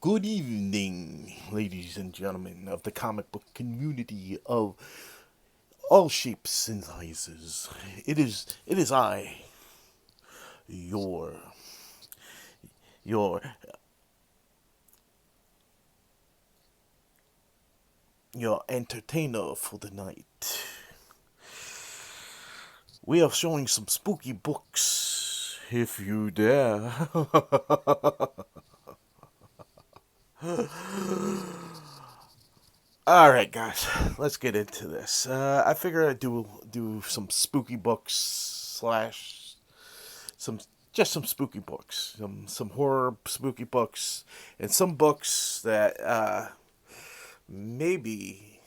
Good evening, ladies and gentlemen of the comic book community of all shapes and sizes. It is I, your your your entertainer for the night. We are showing some spooky books, if you dare. All right, guys, let's get into this. I figure I'd do some spooky books slash some just some spooky books, some horror spooky books, and some books that maybe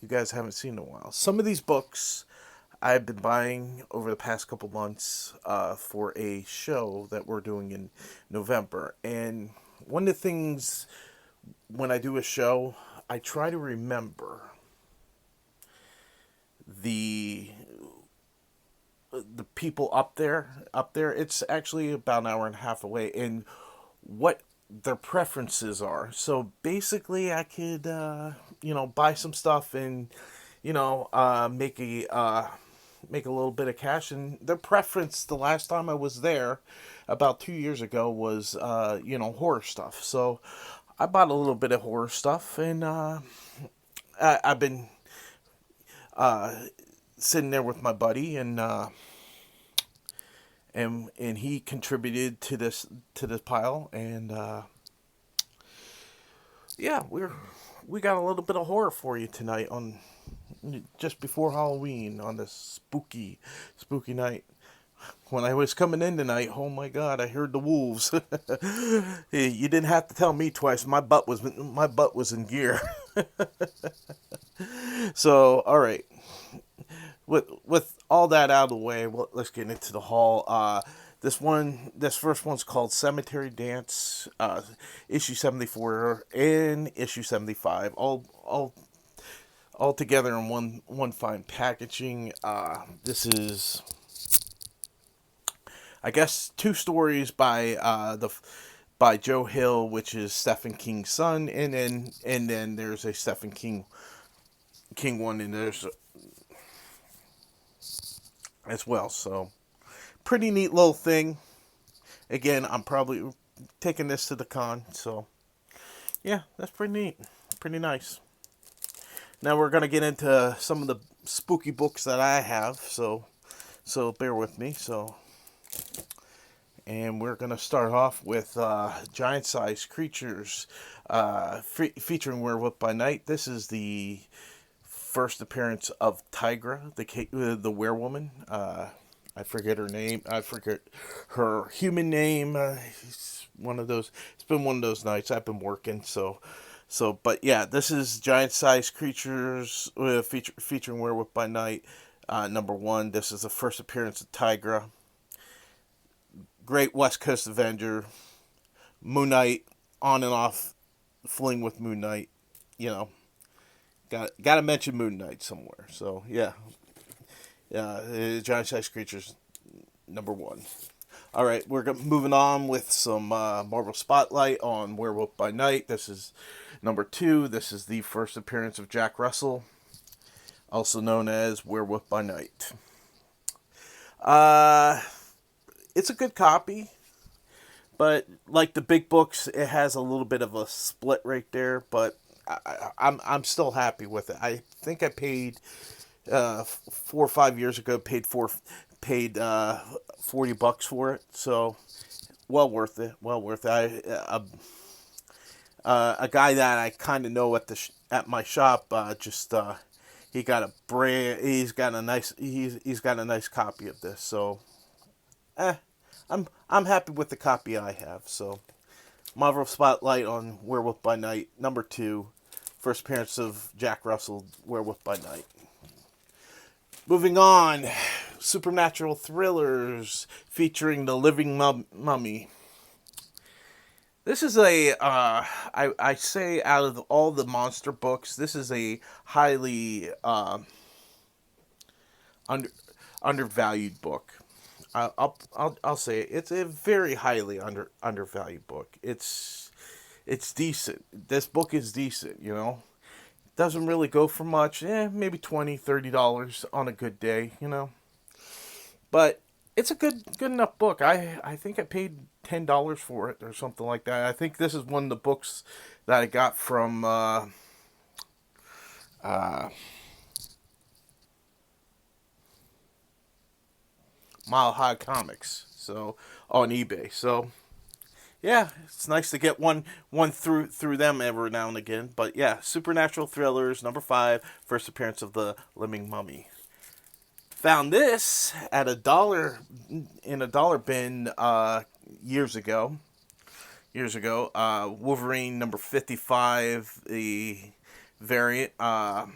you guys haven't seen in a while. Some of these books I've been buying over the past couple months for a show that we're doing in November, and one of the things when I do a show, I try to remember the the people up there. It's actually about an hour and a half away, and what their preferences are. So basically, I could buy some stuff and make a little bit of cash. And their preference the last time I was there, about 2 years ago, was horror stuff. So I bought a little bit of horror stuff, and I've been sitting there with my buddy, and he contributed to this pile, and yeah, we got a little bit of horror for you tonight on just before Halloween on this spooky night. When I was coming in tonight, oh my God, I heard the wolves. You didn't have to tell me twice. My butt was in gear. So, all right. With all that out of the way, let's get into the haul. This first one's called Cemetery Dance, issue 74 and issue 75, all together in one fine packaging. This is, I guess, two stories by Joe Hill, which is Stephen King's son, and then there's a Stephen King one, and there's as well. So pretty neat little thing. Again, I'm probably taking this to the con. So yeah, that's pretty neat, pretty nice. Now we're gonna get into some of the spooky books that I have. So bear with me. And we're gonna start off with giant-sized creatures, featuring Werewolf by Night. This is the first appearance of Tigra, the werewoman. I forget her name. I forget her human name. It's one of those. It's been one of those nights. I've been working, but yeah, this is giant-sized creatures featuring Werewolf by Night. Number one. This is the first appearance of Tigra. Great West Coast Avenger. Moon Knight, on and off fling with Moon Knight. You know, got to mention Moon Knight somewhere. So yeah, giant sized creatures, number one. All right, we're moving on with some Marvel Spotlight on Werewolf by Night. This is number two. This is the first appearance of Jack Russell, also known as Werewolf by Night. Uh, it's a good copy, but like the big books, it has a little bit of a split right there. But I'm still happy with it. I think I paid 4 or 5 years ago paid $40 for it. So well worth it. Well worth it. A guy that I kind of know at my shop just he's got a nice copy of this. So eh, I'm happy with the copy I have. So Marvel Spotlight on Werewolf by Night, number two, first appearance of Jack Russell, Werewolf by Night. Moving on, supernatural thrillers featuring the living mummy. This is I say out of all the monster books, this is a highly under, undervalued book. I'll say it. It's a very highly undervalued book. it's decent. This book is decent, you know. Doesn't really go for much. Maybe $20, $30 on a good day, you know. But it's a good enough book. I think I paid $10 for it or something like that. I think this is one of the books that I got from uh, Mile High Comics, so on eBay. So yeah, it's nice to get one through them every now and again. But yeah, Supernatural Thrillers #5, first appearance of the Living Mummy. Found this at a dollar in a dollar bin years ago. Wolverine #55, the variant. I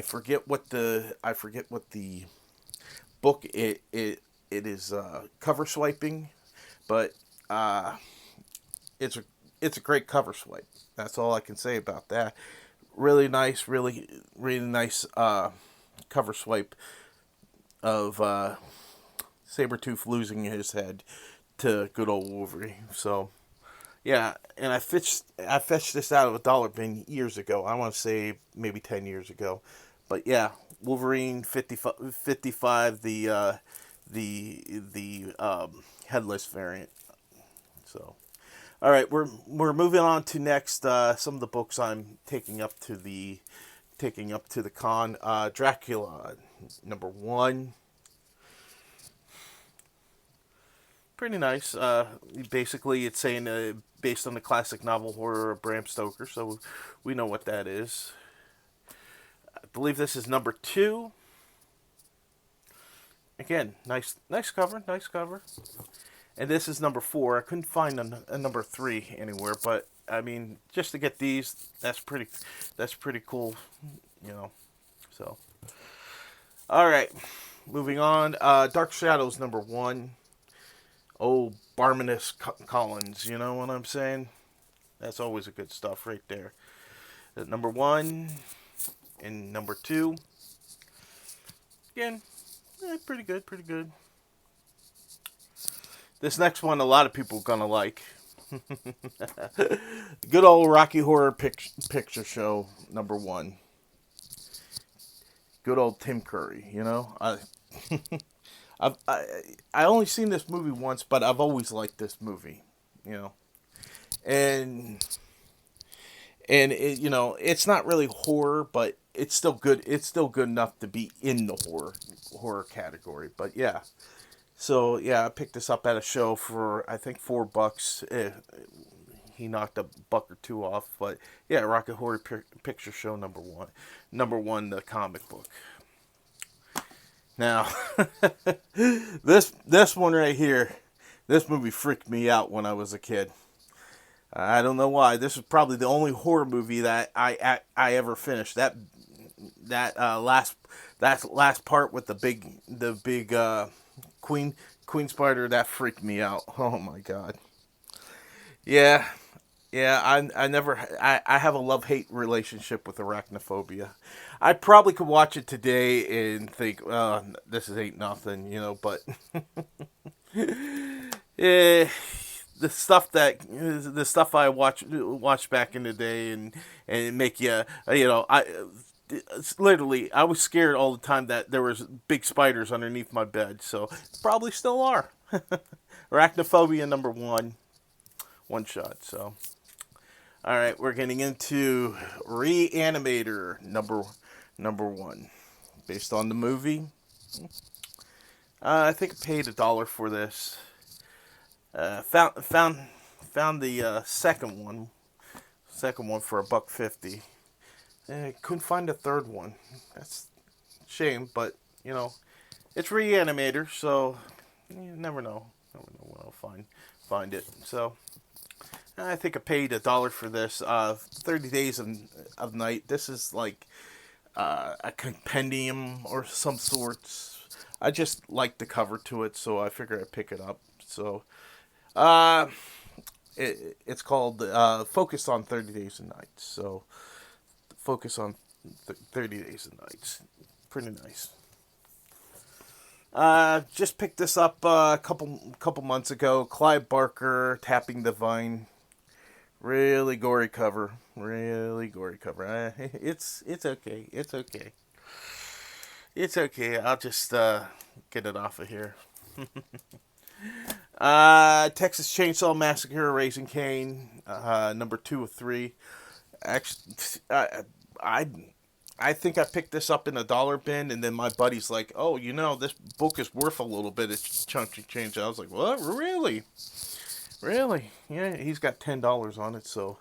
forget what the book it is cover swiping, but uh, it's a great cover swipe. That's all I can say about that. Really nice, really nice cover swipe of Sabretooth losing his head to good old Wolverine. So yeah, and I fetched this out of a dollar bin years ago. I want to say maybe 10 years ago, but yeah, Wolverine 55, the headless variant. So all right, we're moving on to next some of the books I'm taking up to the con. Dracula #1, pretty nice. Basically, it's saying based on the classic novel horror of Bram Stoker, so we know what that is. I believe this is #2. Again, nice cover, nice cover. And this is #4. I couldn't find a #3 anywhere, but I mean, just to get these, that's pretty cool, you know. So, all right, moving on. Dark Shadows #1. Oh, Barmanus Collins, you know what I'm saying? That's always a good stuff right there. #1 and #2. Again, pretty good, pretty good. This next one, a lot of people are gonna like. Good old Rocky Horror Picture Show #1. Good old Tim Curry, you know. I only seen this movie once, but I've always liked this movie, you know. And you know, it's not really horror, but it's still good. It's still good enough to be in the horror category. But yeah, so yeah, I picked this up at a show for I think $4. He knocked a buck or two off, but yeah, Rocket Horror Picture Show #1, the comic book. Now, this one right here, this movie freaked me out when I was a kid. I don't know why. This is probably the only horror movie that I ever finished. That last part with the big queen spider, that freaked me out. Oh my god. Yeah, yeah. I have a love hate relationship with arachnophobia. I probably could watch it today and think, this ain't nothing, you know. But yeah, the stuff I watched back in the day, and make you, you know, it's literally, I was scared all the time that there was big spiders underneath my bed. So probably still are. Arachnophobia #1, one shot. So all right, we're getting into Reanimator number 1, based on the movie. I think I paid $1 for this. Found the second one for $1.50. Couldn't find a third one. That's a shame, but you know, it's Reanimator, so you never know. Never know when I'll find it. So I think I paid $1 for this. 30 Days of Night. This is like a compendium or some sorts. I just like the cover to it, so I figured I'd pick it up. So uh, it's called Focus on 30 Days and Nights. So focus on 30 Days and Nights. Pretty nice. Just picked this up a couple months ago. Clive Barker, Tapping the Vine. Really gory cover. Really gory cover. It's okay. It's okay. It's okay. I'll just get it off of here. Texas Chainsaw Massacre, Raising Cain, number 2 of 3. Actually, I I think I picked this up in a dollar bin, and then my buddy's like, "Oh, this book is worth a little bit of chunky change." I was like, "What? Really? Really? Yeah." He's got $10 on it, so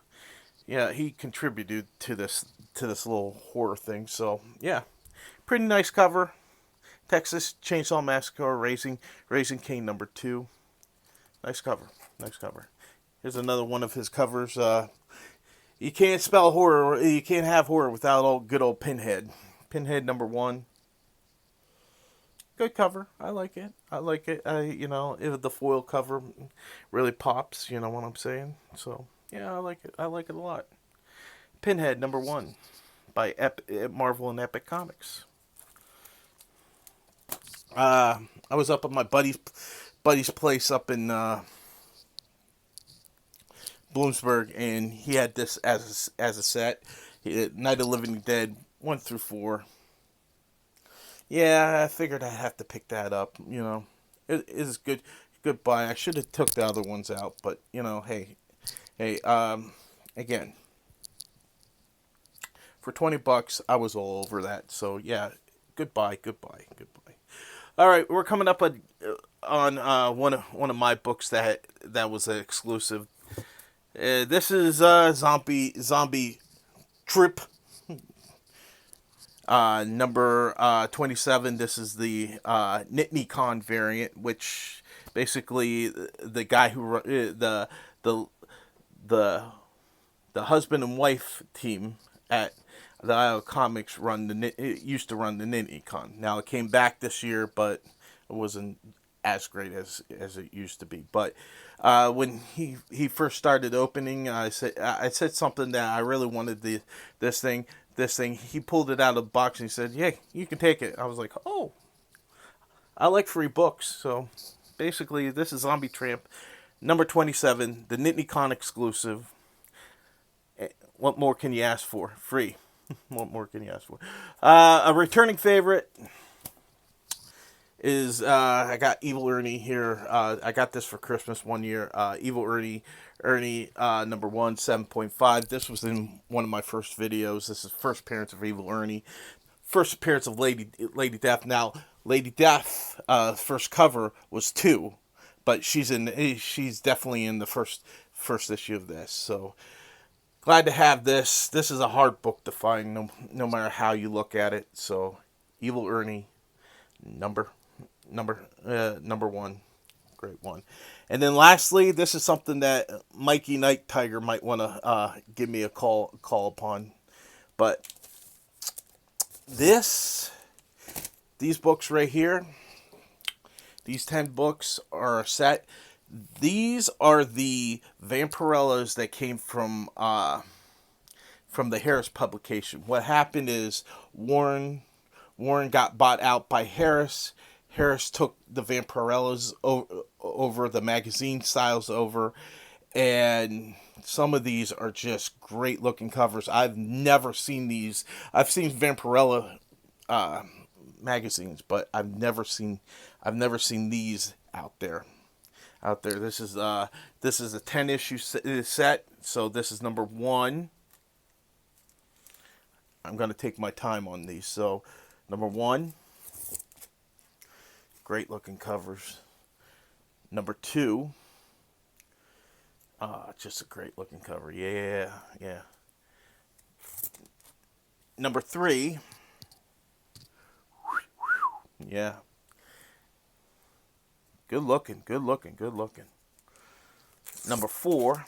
yeah, he contributed to this little horror thing. So yeah, pretty nice cover. Texas Chainsaw Massacre, Raising Cain number 2. Nice cover. Nice cover. Here's another one of his covers. You can't spell horror. You can't have horror without good old Pinhead. Pinhead number 1. Good cover. I like it. I like it. If the foil cover really pops. You know what I'm saying? So yeah, I like it. I like it a lot. Pinhead number 1 by Marvel and Epic Comics. I was up at my buddy's place up in Bloomsburg, and he had this as a set. Night of the Living Dead 1 through 4. Yeah, I figured I'd have to pick that up. It is good buy. I should have took the other ones out, but hey, again, for $20, I was all over that. So yeah, goodbye. All right, we're coming up on one of my books that was an exclusive. This is Zombie Trip, number 27. This is the Nittany Con variant, which basically the guy who the husband and wife team at the Isle of Comics used to run the Nittany Con. Now it came back this year, but it wasn't as great as it used to be. But when he first started opening, I said something that I really wanted this thing. He pulled it out of the box and he said, "Yeah, you can take it." I was like, "Oh, I like free books." So basically, this is Zombie Tramp, number 27, the Nittany Con exclusive. What more can you ask for? Free. What more can you ask for? A returning favorite is I got Evil Ernie here. I got this for Christmas one year. Evil Ernie number 1, 7.5. This was in one of my first videos. This is first appearance of Evil Ernie. First appearance of Lady Death. Now, Lady Death first cover was 2, but she's definitely in the first issue of this. So glad to have this. This is a hard book to find, no matter how you look at it. So, Evil Ernie, number 1, great one. And then lastly, this is something that Mikey Night Tiger might want to give me a call upon. But these books right here, these 10 books are a set. These are the Vampirellas that came from the Harris publication. What happened is Warren got bought out by Harris. Harris took the Vampirellas over, the magazine styles over, and some of these are just great looking covers. I've never seen these. I've seen Vampirella magazines, but I've never seen these out there. This is a 10-issue set, so this is number 1. I'm going to take my time on these. So, number 1, great looking covers. Number 2, just a great looking cover. Yeah. Number 3, yeah. Good looking. Number 4.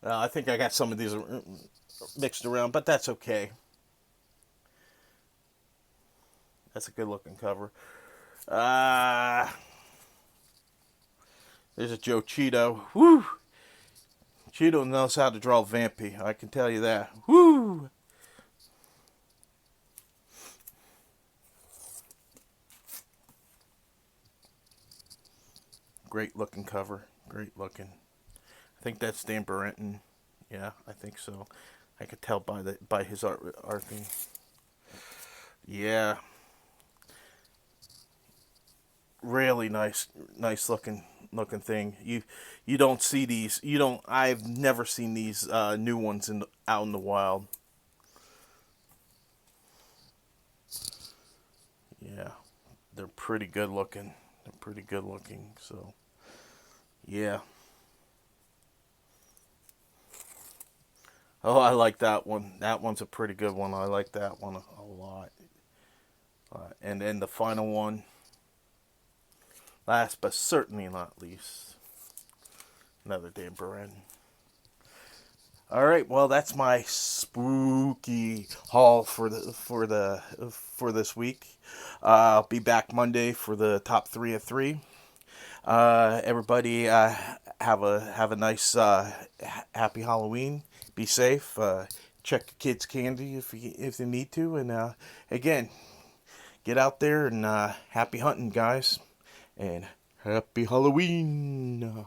I think I got some of these mixed around, but that's okay. That's a good looking cover. There's a Joe Cheeto. Woo! Cheeto knows how to draw Vampy. I can tell you that. Woo! Great looking cover. Great looking. I think that's Dan Barenton. Yeah, I think so. I could tell by his art thing. Yeah, really nice looking thing. You don't see these. You don't. I've never seen these new ones out in the wild. Yeah, they're pretty good looking. They're pretty good looking. So yeah. Oh, I like that one. That one's a pretty good one. I like that one a lot. And then the final one, last but certainly not least, another Dan Baran. All right, well that's my spooky haul for this week. I'll be back Monday for the top 3 of 3. Everybody have a nice happy Halloween. Be safe. Check your kids' candy if you need to, and again, get out there and happy hunting, guys, and happy Halloween.